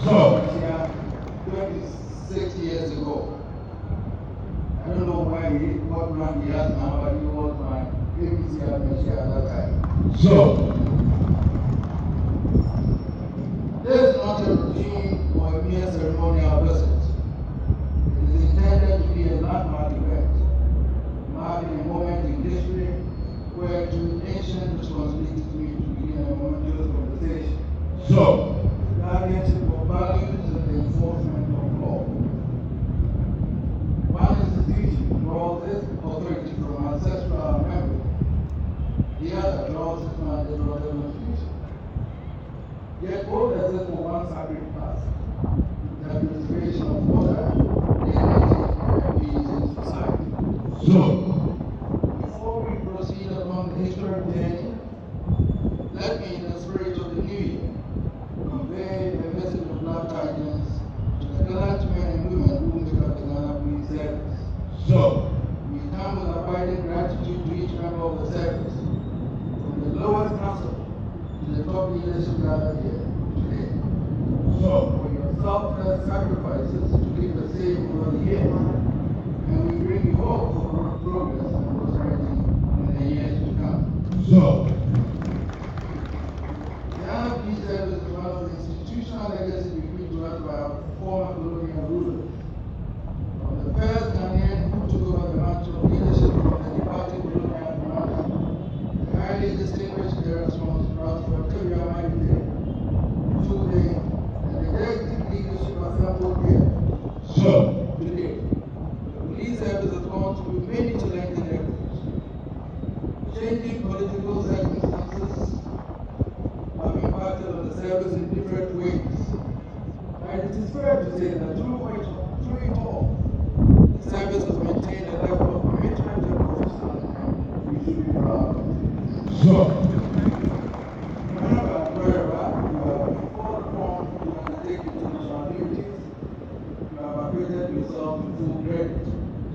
Yeah, 26 years ago. I don't know what rank he has now, but he was my ABC administrator at that time. This is not a routine or a mere ceremonial visit. It is intended to be a landmark event, marking a moment in history where two ancient responsibilities meet to begin a momentous conversation. Guardianship of values and the enforcement of law. One institution draws its authority from ancestral memory. The other draws its mandate from the Constitution. Yet both exist for one sacred task: the preservation of order, dignity, and peace in society. Before we proceed upon the historic journey, let me, in the spirit of the new year, convey a message of love tidings to the gallant men and women who make up the Ghana Police Service. We come with abiding gratitude to each member of the service, from the lowest council to the top leadership gathered here today, for your selfless sacrifices to keep us safe over the years, and we bring you hope for progress and prosperity in the years to come. Ghana Police Service is one of the institutional legacies bequeathed to us by our former colonial rulers. From the first Ghanaian who took over the mantle of leadership from the departing colonial commander, the highly distinguished Erasmus Ralph Toria Maite, today, and the executive leadership assembled here. Today, the police service has gone through many challenging efforts. Changing political circumstances have impacted on the service in different ways. And it is fair to say that through it all, the service has maintained a level of commitment and professionalism we should be proud of. Wherever you are called upon to undertake international duties, you have acquitted yourself with full credit.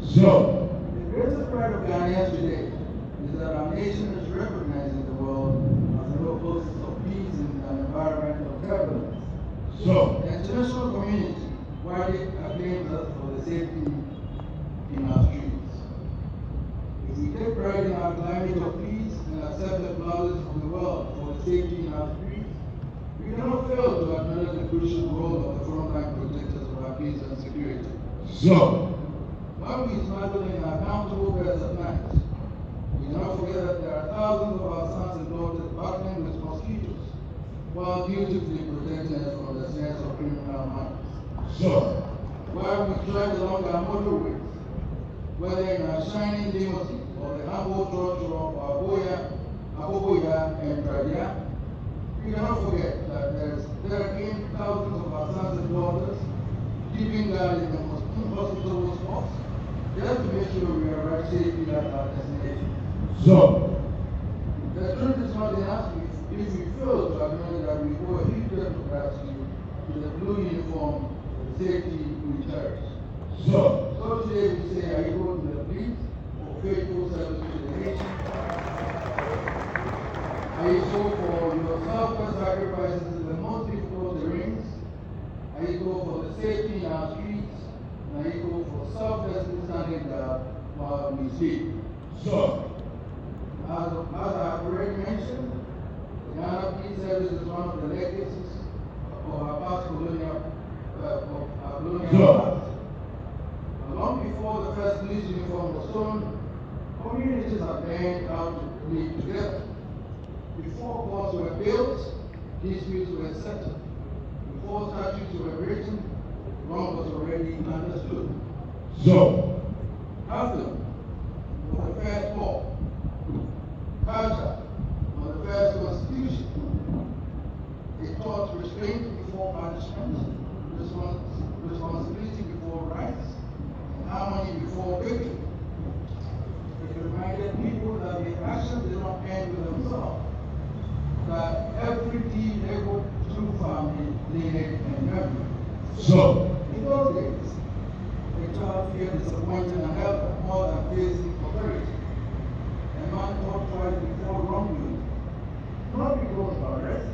The greatest pride of Ghanaians today is that our nation is recognized in the world as a locus of peace in an environment of turbulence. The international community widely acclaims us for the safety in our streets. If we take pride in our climate of peace and accept the applause of the world for the safety in our streets, we cannot fail to acknowledge the crucial role of the frontline protectors of our peace and security. When we smuggle in our comfortable beds at night, we cannot forget that there are thousands of our sons and daughters battling with mosquitoes while beautifully protecting us from the snares of criminal minds. While we drive along our motorways, whether in our shining limousine or the humble trotro of Aboboya and Pradia, we cannot forget that there are thousands of our sons and daughters keeping guard in the most inhospitable spots, just to make sure we arrive safely at our destination. The truth is not enough if we fail to acknowledge that we owe a huge debt of gratitude to the blue uniform for the safety we cherish. So today we say, are you going to the police for faithful service to the nation? Are you so for your selfless sacrifices in the most difficult terrains? Are you go for the safety in our streets? And are you go for selflessly standing guard while we sleep? As I've already mentioned, the Ghana Police Service is one of the legacies of our past colonial past. Long before the first police uniform was sewn, communities have learned how to live together. Before courts were built, disputes were settled. Before statutes were written, wrong was already understood. Custom was the first law. Culture was the first constitution. It taught restraint before punishment, responsibility before rights, and harmony before victory. It reminded people that the actions did not end with themselves, that every deed echoed through family, lineage, and memory. In those days, a child feared disappointment and help more than facing authority. A man thought twice before wrongdoing, not because of arrest,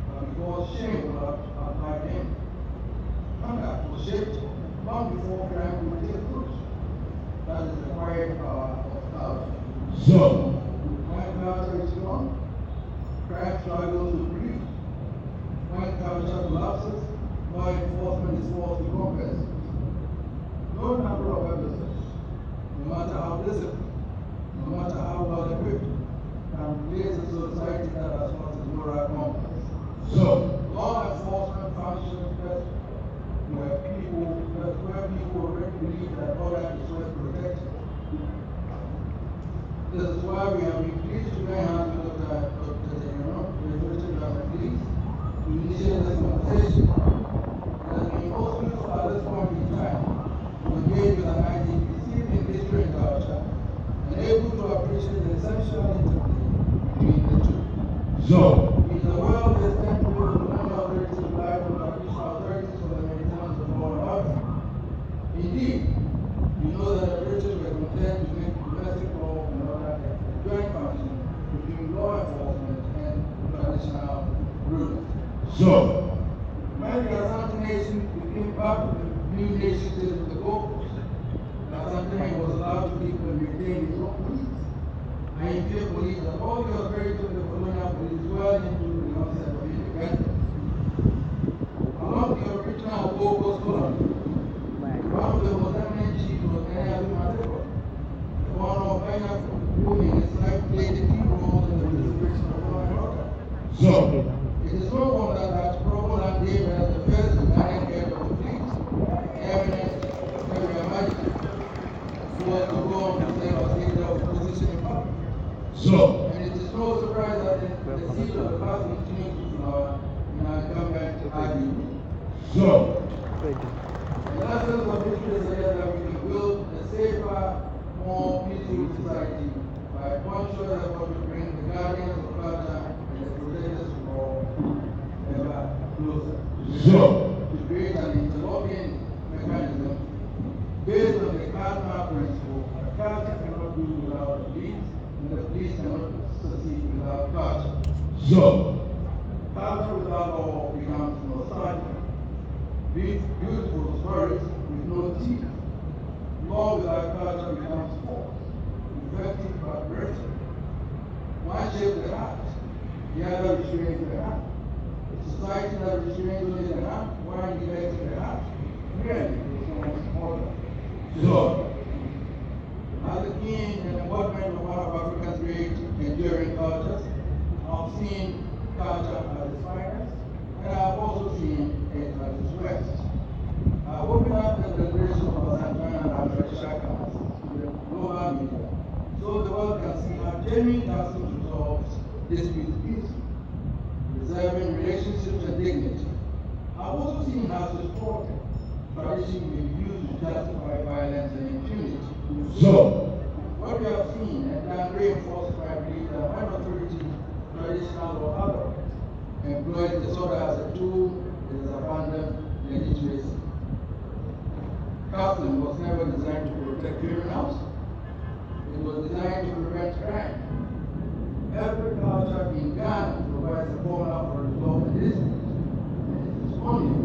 but because shame would have applied him. So, when culture is strong, crime struggles to breathe. When culture collapses, law enforcement is forced to compensate. No number of episodes, no matter how disciplined, no matter how well equipped, can replace a society that has lost its moral compass. So, law enforcement functions best where people already believe that order is worth protecting. This is why we have been pleased to join hands with Dr. Richard and the police to initiate this conversation. It has been most useful at this point in time to engage with an IDPC in history and culture and able to appreciate the essential interplay between the two. So, in the world that tends to be the only authorities rely on traditional authorities for the maintenance of law and order. Indeed, we know that the British were content to make domestic law and order a joint function between law enforcement and traditional rulers. So, when the Asante nation became part of the new nation state of the Gold Coast, the Asante was allowed to keep and maintain its own police. I indeed believe that all the authorities of the colonial police well into the concept of independence. Along the original Gold Coast colony, one of the most eminent chiefs was Mateko, the one of Pineapple, who in his life played a key role in the preservation of law and order. So, it is no wonder that Provost David as the first lieutenant head of the fleet, Eminent His Royal Majesty, was to go on to serve as leader of opposition in public. So, and it is no surprise that the seat of the past continues to flower in our incumbent IDP. So, the lessons of history suggest that we can build a safer, more peaceful society by conscious effort to bring the guardians of culture and the protectors of all ever closer. So, to create an interlocking mechanism based on the cardinal principle that culture cannot do without the police, and the police cannot succeed without culture. So, culture without law becomes nostalgia. Beautiful stories with no teeth. Law without culture becomes false, effective but wretched. One shapes the heart, the other restrains the heart. A society that restrains only the heart, one neglects the heart, really becomes order. So, as a king and embodiment of one of Africa's great enduring cultures, I've seen culture at its finest, and I've also seen it at its worst. I've opened up the celebration of Asante and African Shakas to the global media, so the world can see how genuine councils resolve disputes peacefully, preserving relationships and dignity. I've also seen how distorted tradition may be used to justify violence and impunity. So, what we have seen and can reinforce my belief that when authority, traditional or otherwise, employs disorder as a tool, it is abandoned legitimacy. Custom was never designed to protect criminals. It was designed to prevent crime. Every culture in Ghana provides a formula for resolving disputes. And it is only